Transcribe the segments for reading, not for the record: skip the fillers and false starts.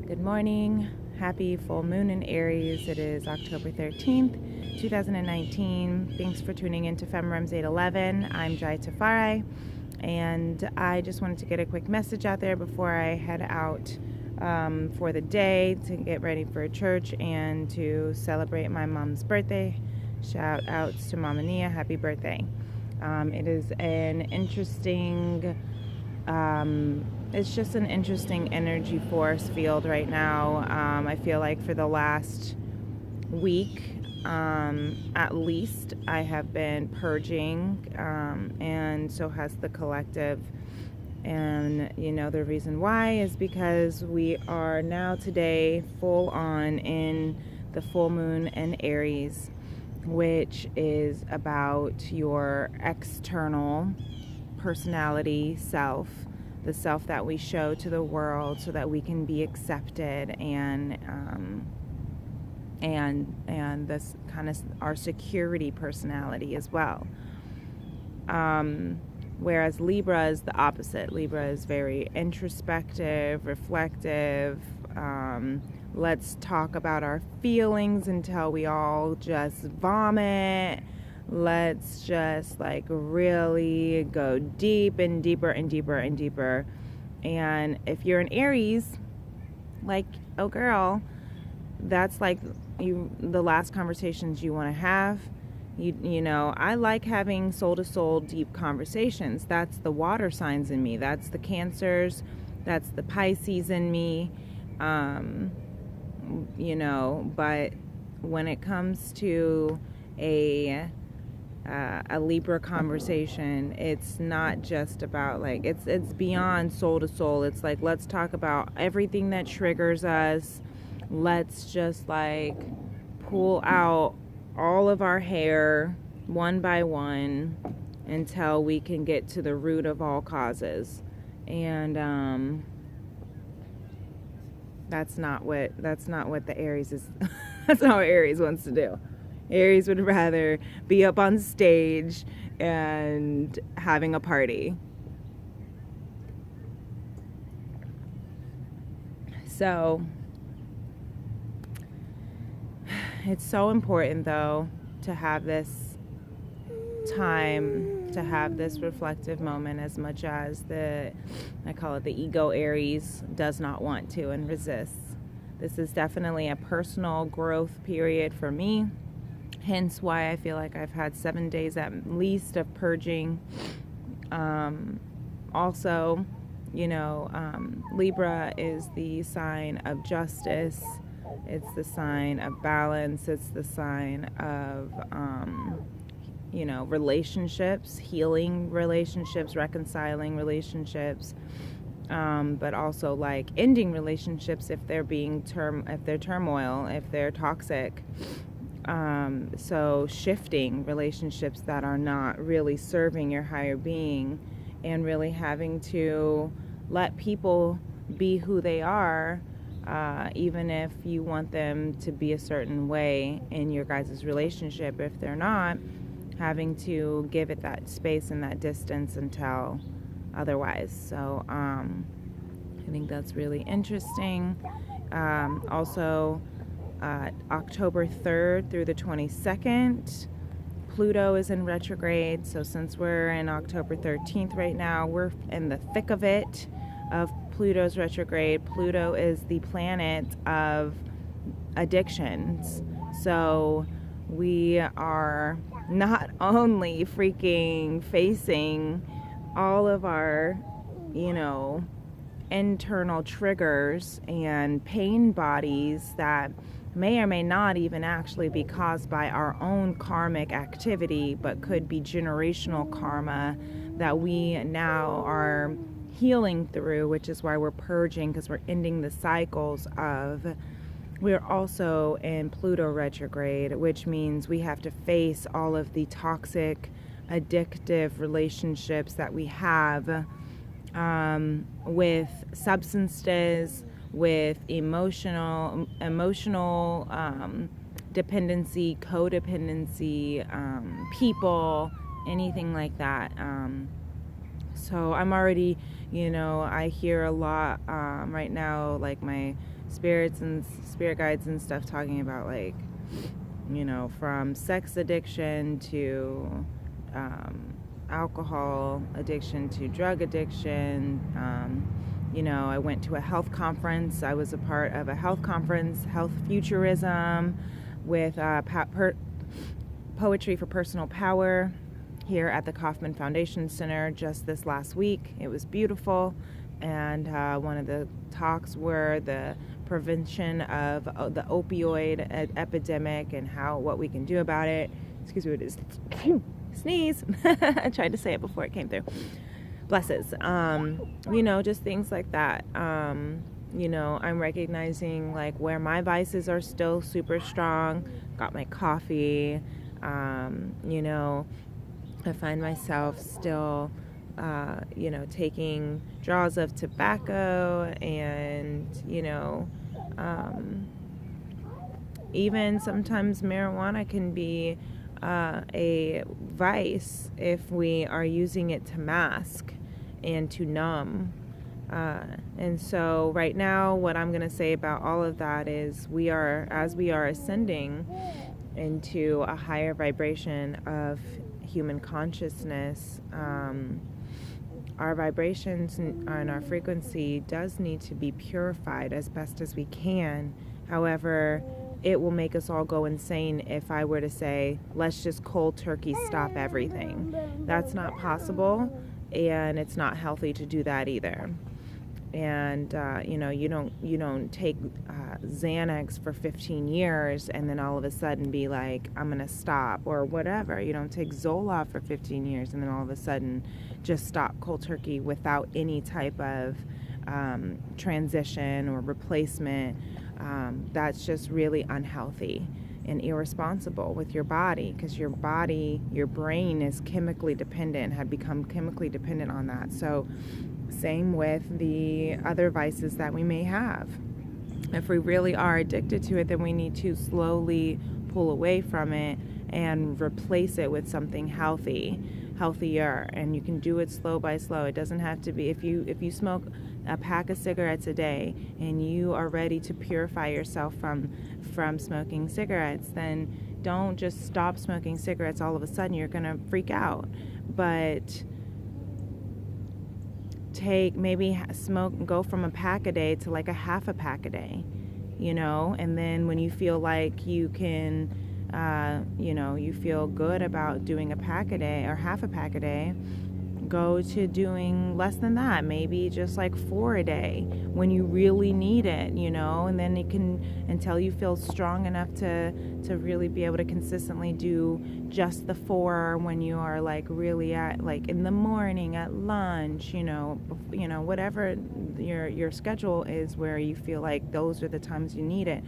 Good morning. Happy full moon in Aries. It is October 13th, 2019. Thanks for tuning in to Femrams 811. I'm Jai Tafari, and I just wanted to get a quick message out there before I head out for the day to get ready for church and to celebrate my mom's birthday. Shout outs to Mama Nia. Happy birthday. It is an interesting it's just an interesting energy force field right now. I feel like for the last week, at least, I have been purging, and so has the collective. And, the reason why is because we are now today full on in the full moon in Aries, which is about your external personality self, the self that we show to the world so that we can be accepted, and this kind of our security personality as well. Whereas Libra is the opposite. Libra is very introspective, reflective. Let's talk about our feelings until we all just vomit. Let's just really go deep and deeper and deeper and deeper. And if you're an Aries, oh girl, that's the last conversations you want to have. I like having soul to soul deep conversations. That's the water signs in me. That's the Cancers. That's the Pisces in me. But when it comes to a Libra conversation, it's not just about it's beyond soul to soul. It's let's talk about everything that triggers us. Let's just pull out all of our hair one by one until we can get to the root of all causes. And that's not what the Aries is. That's not what Aries wants to do. Aries would rather be up on stage and having a party. So it's so important, though, to have this time, to have this reflective moment, as much as I call it the ego Aries does not want to and resists. This is definitely a personal growth period for me. Hence why I feel like I've had 7 days at least of purging. Also, Libra is the sign of justice. It's the sign of balance. It's the sign of, relationships, healing relationships, reconciling relationships, but also ending relationships if they're if they're turmoil, if they're toxic. So shifting relationships that are not really serving your higher being, and really having to let people be who they are, even if you want them to be a certain way in your guys' relationship. If they're not, having to give it that space and that distance until otherwise. So I think that's really interesting. Also, October 3rd through the 22nd, Pluto is in retrograde. So since we're in October 13th right now, we're in the thick of it, of Pluto's retrograde. Pluto is the planet of addictions. So we are not only freaking facing all of our, internal triggers and pain bodies that may or may not even actually be caused by our own karmic activity, but could be generational karma that we now are healing through, which is why we're purging, because we're ending the cycles of. We're also in Pluto retrograde, which means we have to face all of the toxic, addictive relationships that we have with substances, with emotional dependency, codependency, people, anything like that. So I'm already, I hear a lot right now, like my spirits and spirit guides and stuff talking about, like, from sex addiction to alcohol addiction to drug addiction. I went to a health conference. I was a part of a health conference, Health Futurism, with Poetry for Personal Power here at the Kaufman Foundation Center just this last week. It was beautiful, and one of the talks were the prevention of the opioid epidemic and what we can do about it. Excuse me, it is sneeze. I tried to say it before it came through. Blesses. Just things like that. I'm recognizing like where my vices are still super strong. Got my coffee. I find myself still, taking draws of tobacco and, even sometimes marijuana can be a vice if we are using it to mask and to numb. And so right now, what I'm going to say about all of that is as we are ascending into a higher vibration of human consciousness, our vibrations and our frequency does need to be purified as best as we can. However, it will make us all go insane if I were to say, let's just cold turkey stop everything. That's not possible, and it's not healthy to do that either. And you don't take Xanax for 15 years and then all of a sudden be like, I'm gonna stop, or whatever. You don't take Zoloft for 15 years and then all of a sudden just stop cold turkey without any type of transition or replacement. That's just really unhealthy and irresponsible with your body, because your brain is chemically dependent, had become chemically dependent on that. So same with the other vices that we may have. If we really are addicted to it, then we need to slowly pull away from it and replace it with something healthier. And you can do it slow by slow. It doesn't have to be, if you smoke a pack of cigarettes a day and you are ready to purify yourself from smoking cigarettes, then don't just stop smoking cigarettes all of a sudden. You're going to freak out. But go from a pack a day to like a half a pack a day, and then when you feel like you can, you feel good about doing a pack a day or half a pack a day, go to doing less than that, maybe just like 4 a day when you really need it, and then it can, until you feel strong enough to really be able to consistently do just the 4 when you are like really at, like in the morning, at lunch, whatever your schedule is, where you feel like those are the times you need it.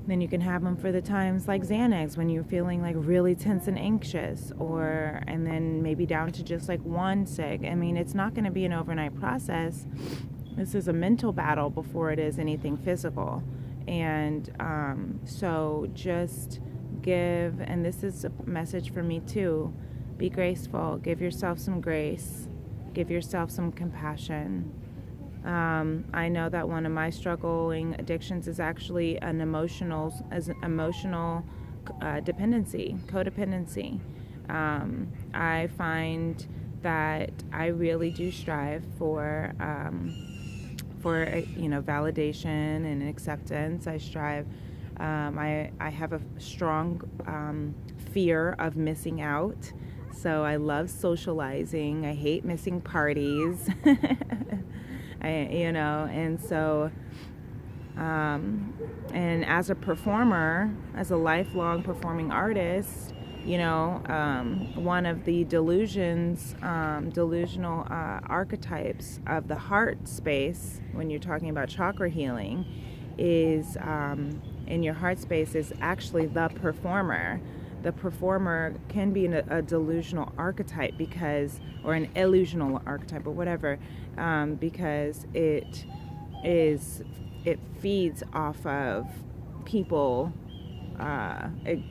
Then you can have them for the times like Xanax when you're feeling like really tense and anxious, and then maybe down to just like 1 cig. I mean, it's not going to be an overnight process. This is a mental battle before it is anything physical. And so just give, and this is a message for me too, be graceful, give yourself some grace, give yourself some compassion. I know that one of my struggling addictions is actually an emotional codependency. I find that I really do strive for validation and acceptance. I strive. I have a strong fear of missing out, so I love socializing. I hate missing parties. And so, and as a performer, as a lifelong performing artist, one of the delusional archetypes of the heart space, when you're talking about chakra healing, is in your heart space is actually the performer. The performer can be a delusional archetype or an illusional archetype or whatever, because it feeds off of people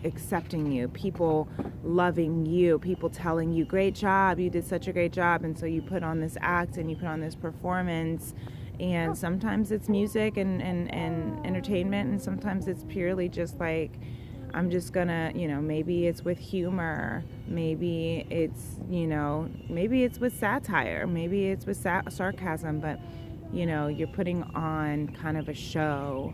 accepting you, people loving you, people telling you, great job, you did such a great job. And so you put on this act and you put on this performance, and sometimes it's music and entertainment, and sometimes it's purely just like, I'm just gonna, maybe it's with humor, maybe it's, maybe it's with satire, maybe it's with sarcasm, but, you're putting on kind of a show,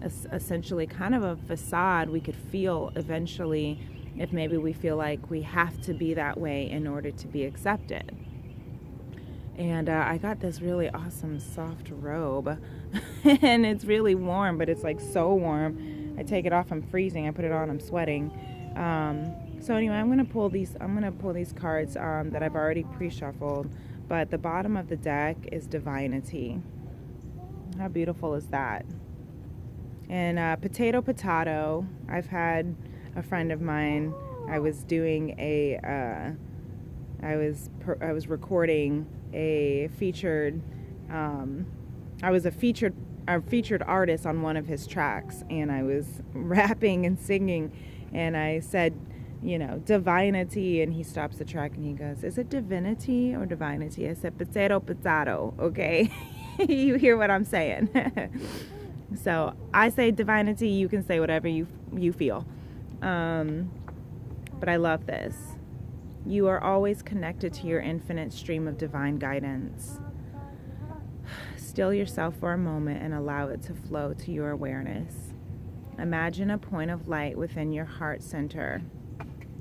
essentially kind of a facade. We could feel eventually if maybe we feel like we have to be that way in order to be accepted. And I got this really awesome soft robe and it's really warm, but it's like so warm. I take it off, I'm freezing. I put it on, I'm sweating. So anyway, I'm gonna pull these cards that I've already pre-shuffled, but the bottom of the deck is Divinity. How beautiful is that? And potato. I've had a friend of mine. I was doing I was recording a featured. I was a featured artist on one of his tracks, and I was rapping and singing, and I said, Divinity, and he stops the track and he goes, is it divinity or divinity? I said, potato, okay? You hear what I'm saying? So I say Divinity, you can say whatever you feel. But I love this. You are always connected to your infinite stream of divine guidance. Still yourself for a moment and allow it to flow to your awareness. Imagine a point of light within your heart center.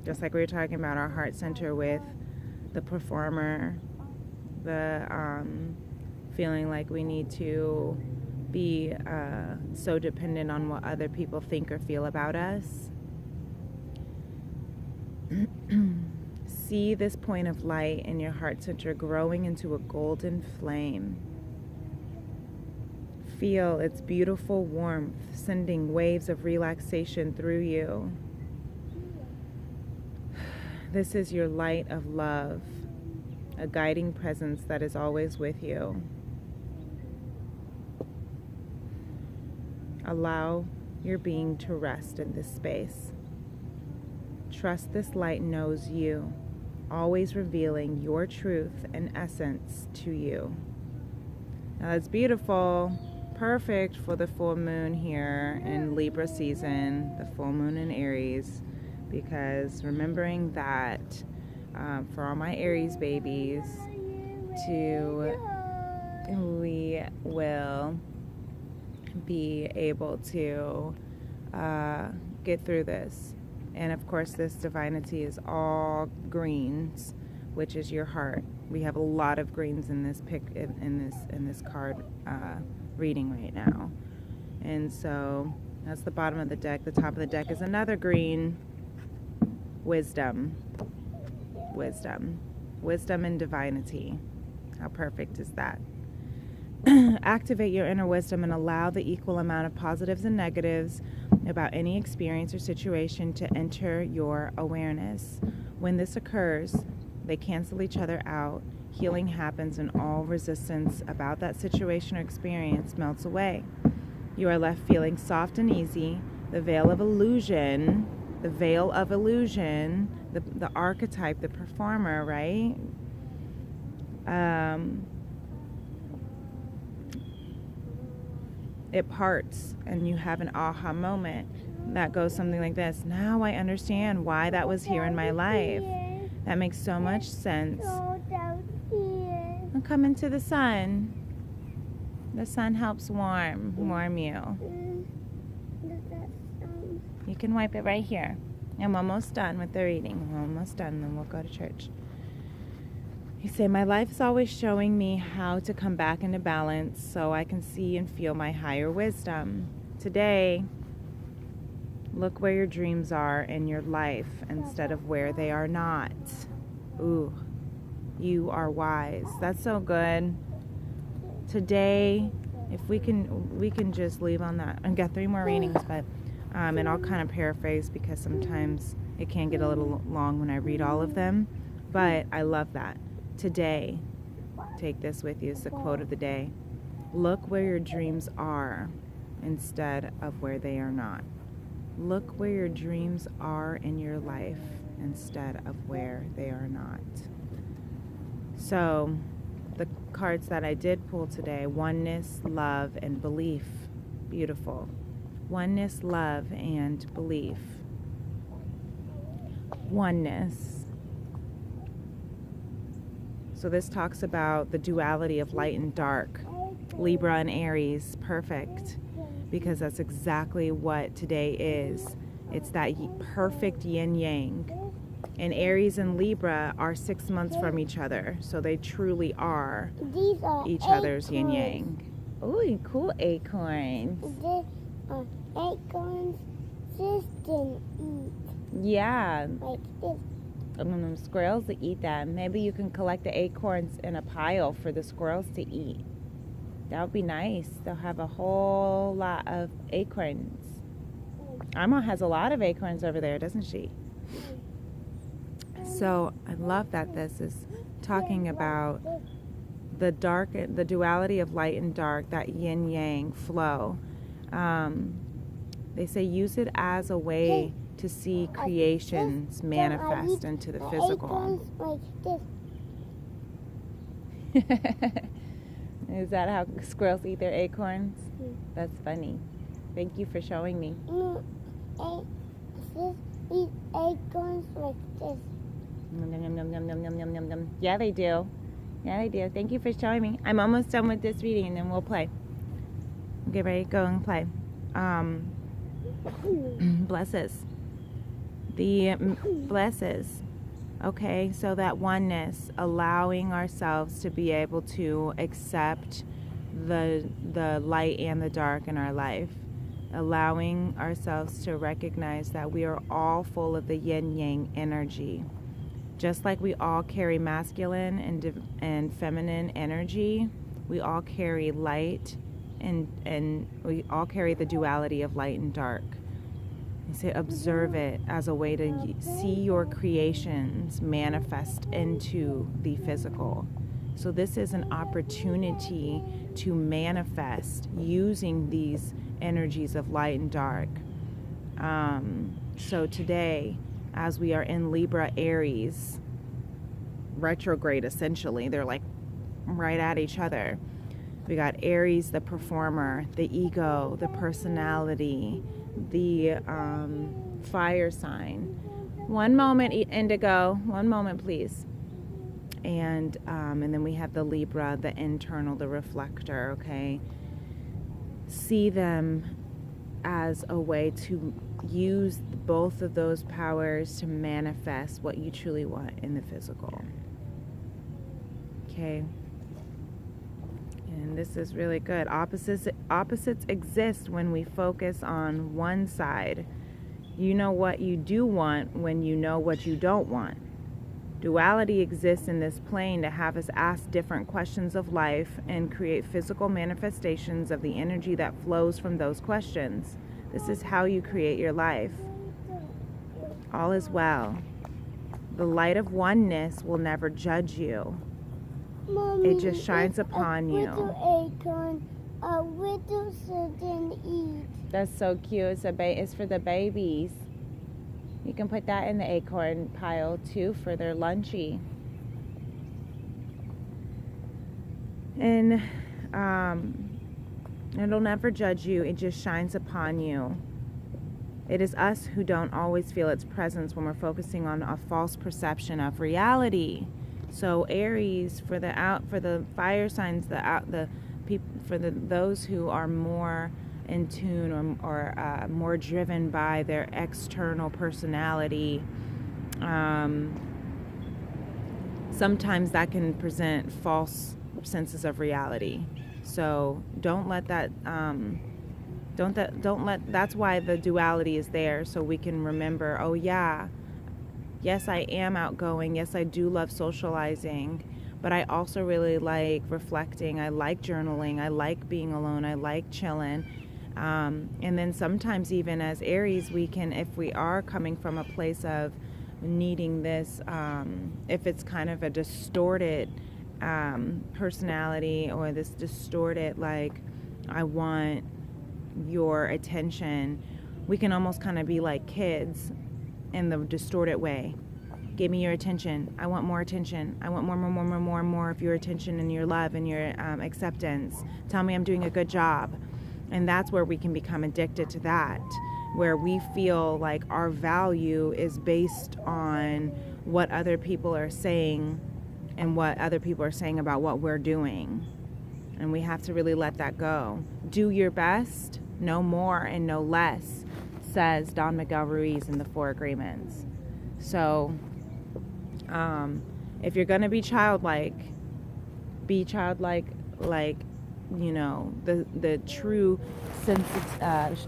Just like we were talking about our heart center with the performer, the feeling like we need to be so dependent on what other people think or feel about us. See this point of light in your heart center growing into a golden flame. Feel its beautiful warmth sending waves of relaxation through you. This is your light of love, a guiding presence that is always with you. Allow your being to rest in this space. Trust this light knows you, always revealing your truth and essence to you. Now that's beautiful. Perfect for the full moon here in Libra season, the full moon in Aries, because remembering that for all my Aries babies, we will be able to get through this. And of course, this Divinity is all greens, which is your heart. We have a lot of greens in this in this card reading right now. And so that's the bottom of the deck. The top of the deck is another green. Wisdom and Divinity. How perfect is that? Activate your inner wisdom and allow the equal amount of positives and negatives about any experience or situation to enter your awareness. When this occurs, they cancel each other out. Healing happens and all resistance about that situation or experience melts away. You are left feeling soft and easy. The veil of illusion, the archetype, the performer, right? It parts and you have an aha moment that goes something like this. Now I understand why that was here in my life. That makes so much sense. I'll come into the sun. The sun helps warm you. You can wipe it right here. I'm almost done with the reading. I'm almost done, then we'll go to church. You say, my life is always showing me how to come back into balance so I can see and feel my higher wisdom. Today, look where your dreams are in your life instead of where they are not. Ooh, you are wise. That's so good. Today, if we can just leave on that. I've got 3 more readings, but and I'll kind of paraphrase because sometimes it can get a little long when I read all of them. But I love that. Today, take this with you. It's the quote of the day. Look where your dreams are instead of where they are not. Look where your dreams are in your life instead of where they are not. So, the cards that I did pull today: oneness, love, and belief. Beautiful. Oneness, love, and belief. Oneness. So this talks about the duality of light and dark. Libra and Aries, perfect. Because that's exactly what today is. It's that perfect yin-yang. And Aries and Libra are 6 months from each other. So they truly are each other's yin-yang. Ooh, cool acorns. These are acorns sisters eat. Yeah. Like this. Squirrels that eat them. Maybe you can collect the acorns in a pile for the squirrels to eat. That would be nice. They'll have a whole lot of acorns. Irma has a lot of acorns over there, doesn't she? So I love that this is talking about the dark, the duality of light and dark, that yin-yang flow. They say use it as a way to see creations manifest into the physical. Like this. Is that how squirrels eat their acorns? That's funny. Thank you for showing me. Eat acorns like this. Nom, nom, nom, nom, nom, nom, nom, nom, nom. Yeah, they do. Yeah, they do. Thank you for showing me. I'm almost done with this reading, and then we'll play. Get ready to go and play. Blesses. The blesses. Okay, so that oneness, allowing ourselves to be able to accept the light and the dark in our life. Allowing ourselves to recognize that we are all full of the yin-yang energy. Just like we all carry masculine and feminine energy, we all carry light and we all carry the duality of light and dark. You say observe it as a way to see your creations manifest into the physical. So this is an opportunity to manifest using these energies of light and dark. So today, as we are in Libra Aries retrograde, essentially, they're like right at each other. We got Aries, the performer, the ego, the personality, the fire sign. One moment, Indigo. One moment, please. And then we have the Libra, the internal, the reflector, okay? See them as a way to use both of those powers to manifest what you truly want in the physical. Okay? And this is really good. Opposites exist when we focus on one side. You know what you do want when you know what you don't want. Duality exists in this plane to have us ask different questions of life and create physical manifestations of the energy that flows from those questions. This is how you create your life. All is well. The light of oneness will never judge you. Mommy, it just shines upon you. Acorn, a little certain eat. That's so cute. It's for the babies. You can put that in the acorn pile too for their lunchy. And it'll never judge you. It just shines upon you. It is us who don't always feel its presence when we're focusing on a false perception of reality. So Aries, for the fire signs, those who are more in tune or more driven by their external personality, sometimes that can present false senses of reality. So don't let that. That's why the duality is there, so we can remember. Oh yeah. Yes, I am outgoing. Yes, I do love socializing, but I also really like reflecting. I like journaling. I like being alone. I like chilling. And then sometimes even as Aries, we can, if we are coming from a place of needing this, if it's kind of a distorted personality or this distorted, like, I want your attention, we can almost kind of be like kids in the distorted way. Give me your attention. I want more attention. I want more of your attention and your love and your acceptance. Tell me I'm doing a good job. And that's where we can become addicted to that, where we feel like our value is based on what other people are saying and what other people are saying about what we're doing. And we have to really let that go. Do your best, no more and no less, says Don Miguel Ruiz in the Four Agreements. So if you're going to be childlike, like, you know, the true sense,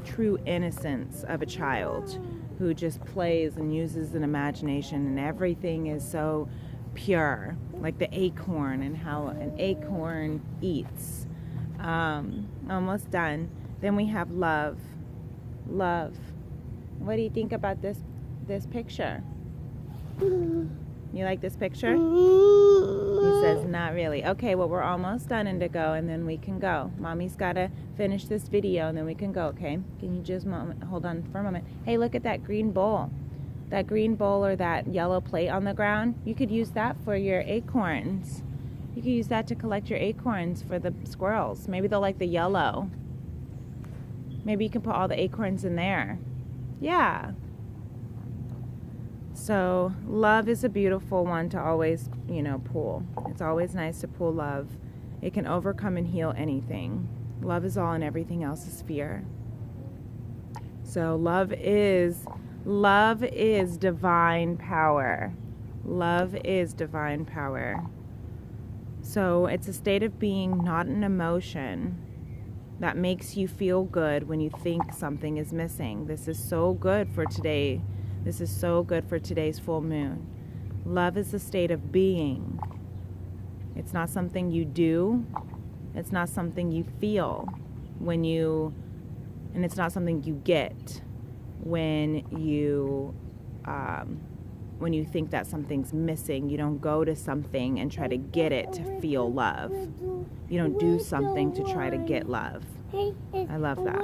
true innocence of a child who just plays and uses an imagination, and everything is so pure, like the acorn and how an acorn eats. Almost done. Then we have love. What do you think about this picture? You like this picture? He says, not really. Okay, well, we're almost done, Indigo, and then we can go. Mommy's got to finish this video, and then we can go, okay? Can you just hold on for a moment? Hey, look at that green bowl. That green bowl or that yellow plate on the ground. You could use that for your acorns. You could use that to collect your acorns for the squirrels. Maybe they'll like the yellow. Maybe you can put all the acorns in there. Yeah. So love is a beautiful one to always, you know, pull. It's always nice to pull love. It can overcome and heal anything. Love is all and everything else is fear. So love is divine power. Love is divine power. So it's a state of being, not an emotion, that makes you feel good when you think something is missing. This is so good for today. This is so good for today's full moon. Love is a state of being. It's not something you do. It's not something you feel and it's not something you get when you think that something's missing. You don't go to something and try to get it to feel love. You don't do something to try to get love. I love that.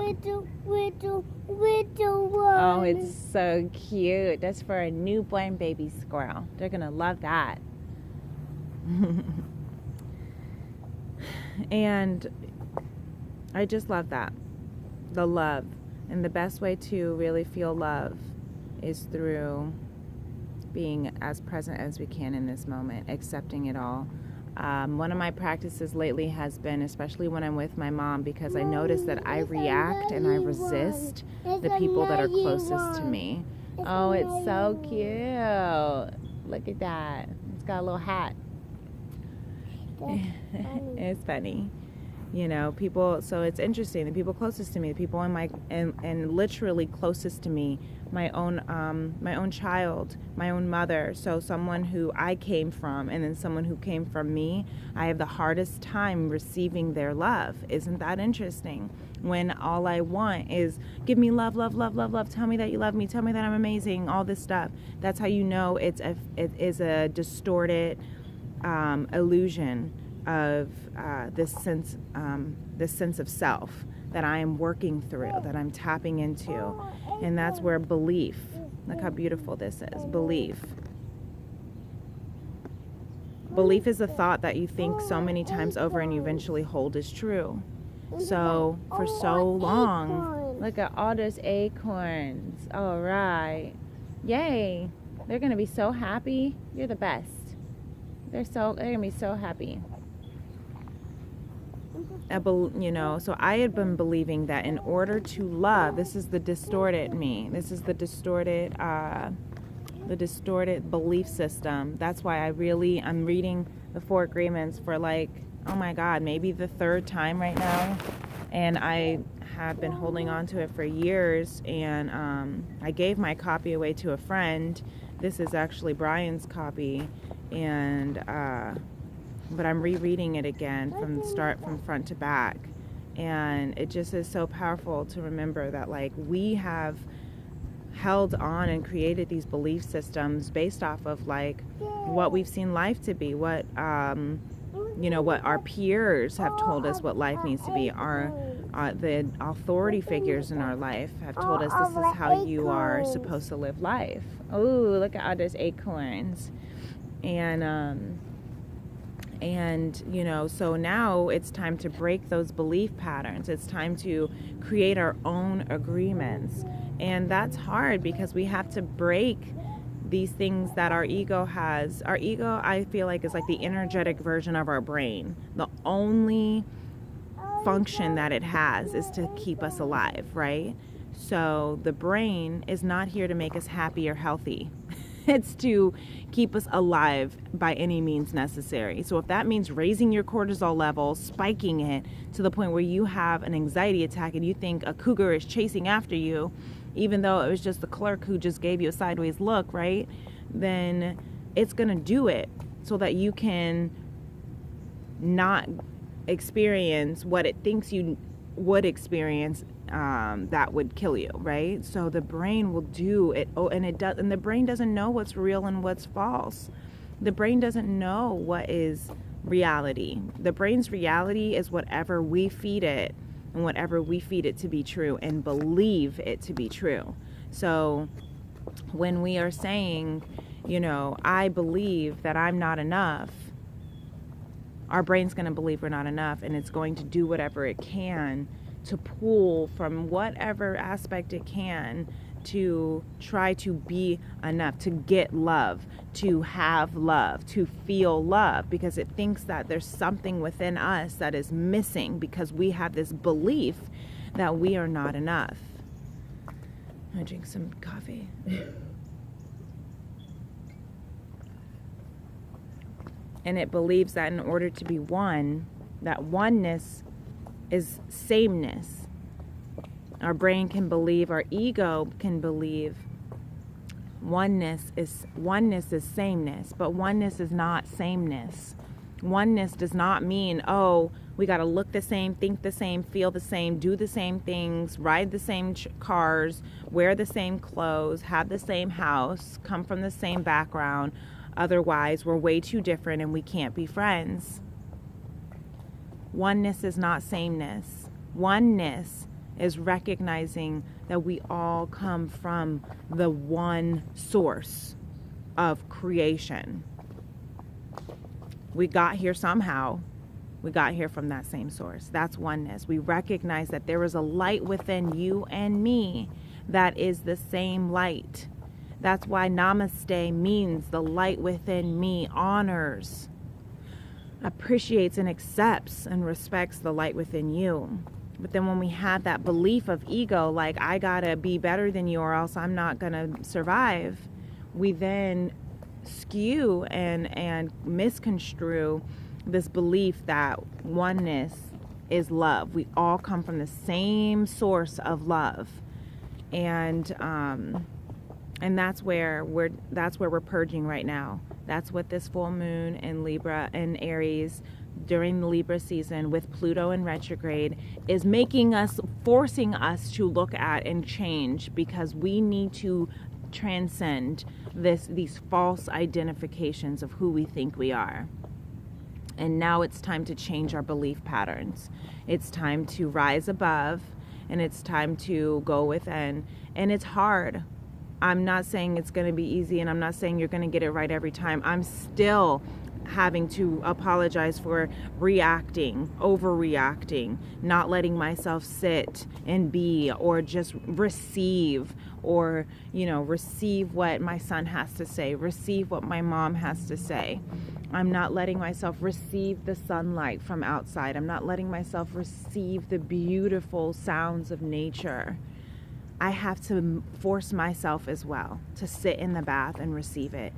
Oh, it's so cute. That's for a newborn baby squirrel. They're going to love that. And I just love that. The love. And the best way to really feel love is through being as present as we can in this moment, accepting it all. One of my practices lately has been, especially when I'm with my mom, because I notice that I react and I resist the people that are closest to me. Oh, it's so cute. Look at that. It's got a little hat. It's funny. You know, people, so it's interesting. The people closest to me, the people in my, and literally closest to me, my own child, my own mother. So someone who I came from, and then someone who came from me, I have the hardest time receiving their love. Isn't that interesting? When all I want is, give me love, love, love, love, love. Tell me that you love me. Tell me that I'm amazing. All this stuff. That's how you know it is a distorted illusion of this sense of self that I am working through, that I'm tapping into. And that's where belief, look how beautiful this is, belief is a thought that you think so many times over and you eventually hold as true. So for so long, look at all those acorns. All right, yay, they're gonna be so happy. You're the best. They're gonna be so happy. You know, so I had been believing that in order to love, this is the distorted me. This is the distorted belief system. That's why I'm reading the Four Agreements for, like, oh my God, maybe the third time right now. And I have been holding on to it for years. And I gave my copy away to a friend. This is actually Brian's copy. And but I'm rereading it again from the start, from front to back. And it just is so powerful to remember that, like, we have held on and created these belief systems based off of, like, what we've seen life to be, what you know, what our peers have told us what life needs to be, our The authority figures in our life have told us this is how you are supposed to live life. Oh, look at all those acorns. And you know, so now it's time to break those belief patterns. It's time to create our own agreements. And that's hard because we have to break these things that our ego has. Our ego, I feel like, is like the energetic version of our brain. The only function that it has is to keep us alive, right? So the brain is not here to make us happy or healthy. It's to keep us alive by any means necessary. So if that means raising your cortisol level, spiking it to the point where you have an anxiety attack and you think a cougar is chasing after you, even though it was just the clerk who just gave you a sideways look, right? Then it's going to do it so that you can not experience what it thinks you would experience, that would kill you, right? So the brain will do it. Oh, and it does, and the brain doesn't know what's real and what's false. The brain doesn't know what is reality. The brain's reality is whatever we feed it, and whatever we feed it to be true and believe it to be true. So when we are saying, you know, I believe that I'm not enough, our brain's going to believe we're not enough, and it's going to do whatever it can to pull from whatever aspect it can to try to be enough, to get love, to have love, to feel love, because it thinks that there's something within us that is missing because we have this belief that we are not enough. I'm gonna drink some coffee. And it believes that in order to be one, that oneness is sameness. Our brain can believe, our ego can believe oneness is sameness, but oneness is not sameness. Oneness does not mean, oh, we got to look the same, think the same, feel the same, do the same things, ride the same cars, wear the same clothes, have the same house, come from the same background. Otherwise, we're way too different and we can't be friends. Oneness is not sameness. Oneness is recognizing that we all come from the one source of creation. We got here somehow. We got here from that same source. That's oneness. We recognize that there is a light within you and me that is the same light. That's why namaste means the light within me honors, appreciates, and accepts and respects the light within you. But then when we have that belief of ego, like I gotta be better than you or else I'm not gonna survive, we then skew and misconstrue this belief that oneness is love. We all come from the same source of love. And that's where we're purging right now. That's what this full moon in Libra and Aries during the Libra season with Pluto in retrograde is making us, forcing us to look at and change, because we need to transcend these false identifications of who we think we are. And now it's time to change our belief patterns. It's time to rise above, and it's time to go within. And it's hard. I'm not saying it's going to be easy, and I'm not saying you're going to get it right every time. I'm still having to apologize for reacting, overreacting, not letting myself sit and be, or just receive, or, receive what my son has to say, receive what my mom has to say. I'm not letting myself receive the sunlight from outside. I'm not letting myself receive the beautiful sounds of nature. I have to force myself as well to sit in the bath and receive it.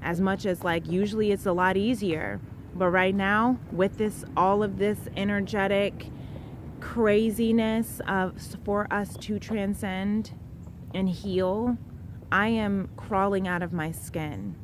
As much as usually it's a lot easier. But right now, with all of this energetic craziness for us to transcend and heal, I am crawling out of my skin.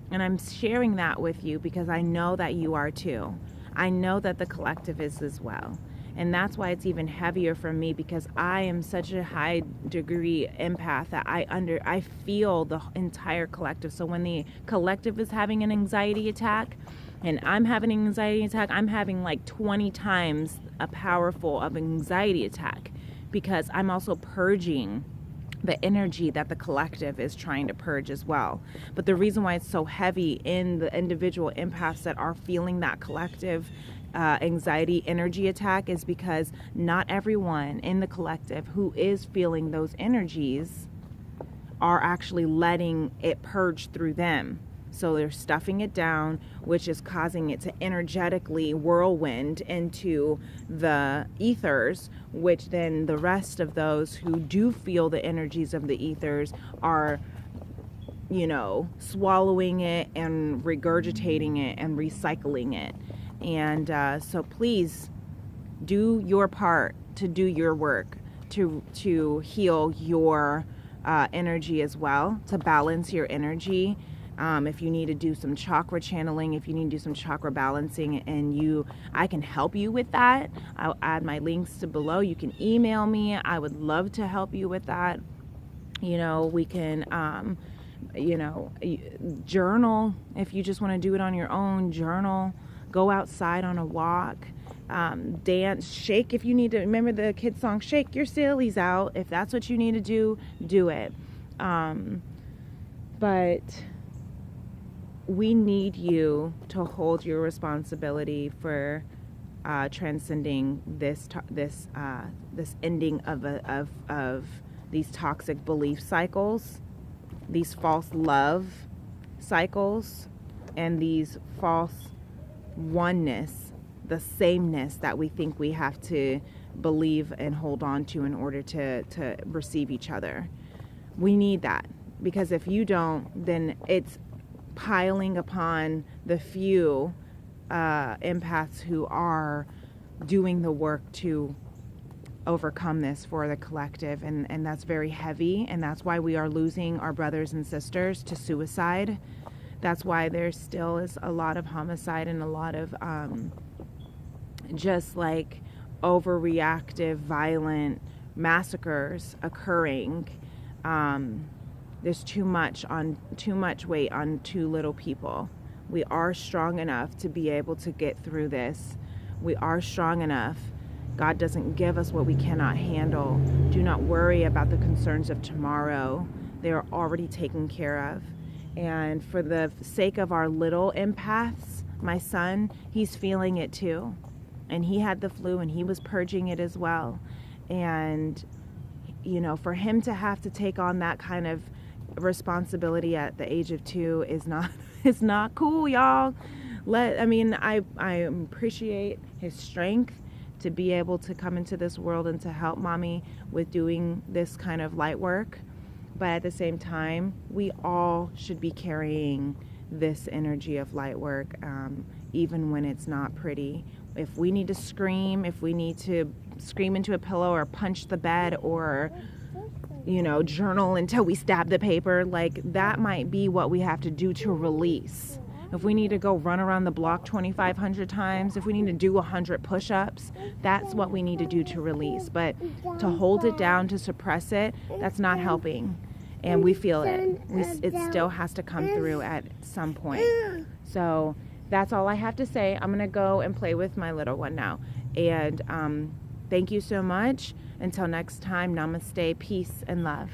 And I'm sharing that with you because I know that you are too. I know that the collective is as well. And that's why it's even heavier for me, because I am such a high degree empath that I feel the entire collective. So when the collective is having an anxiety attack, and I'm having an anxiety attack, I'm having like 20 times a powerful of anxiety attack, because I'm also purging the energy that the collective is trying to purge as well. But the reason why it's so heavy in the individual empaths that are feeling that collective anxiety energy attack is because not everyone in the collective who is feeling those energies are actually letting it purge through them. So they're stuffing it down, which is causing it to energetically whirlwind into the ethers, which then the rest of those who do feel the energies of the ethers are, you know, swallowing it and regurgitating it and recycling it. And so please do your part to do your work to heal your energy as well, to balance your energy. If you need to do some chakra channeling, if you need to do some chakra balancing, and I can help you with that. I'll add my links to below. You can email me. I would love to help you with that. You know, we can, you know, journal. If you just want to do it on your own, journal. Go outside on a walk. Dance, shake if you need to. Remember the kid song, shake your sillies out. If that's what you need to do it. But we need you to hold your responsibility for transcending this ending of these toxic belief cycles, these false love cycles, and these false oneness, the sameness that we think we have to believe and hold on to in order to receive each other. We need that, because if you don't, then it's piling upon the few empaths who are doing the work to overcome this for the collective, and that's very heavy, and that's why we are losing our brothers and sisters to suicide. That's why there still is a lot of homicide and a lot of just like overreactive, violent massacres occurring. There's too much weight on too little people. We are strong enough to be able to get through this. We are strong enough. God doesn't give us what we cannot handle. Do not worry about the concerns of tomorrow. They are already taken care of. And for the sake of our little empaths, my son, he's feeling it too. And he had the flu and he was purging it as well. And, you know, for him to have to take on that kind of responsibility at the age of 2 is not, it's not cool, y'all. I appreciate his strength to be able to come into this world and to help mommy with doing this kind of light work. But at the same time, we all should be carrying this energy of light work, even when it's not pretty. If we need to scream, if we need to scream into a pillow or punch the bed or, you know, journal until we stab the paper, like that might be what we have to do to release. If we need to go run around the block 2,500 times, if we need to do 100 push-ups, that's what we need to do to release. But to hold it down, to suppress it, that's not helping. And we feel it. It still has to come through at some point. So that's all I have to say. I'm going to go and play with my little one now. And thank you so much. Until next time, namaste, peace, and love.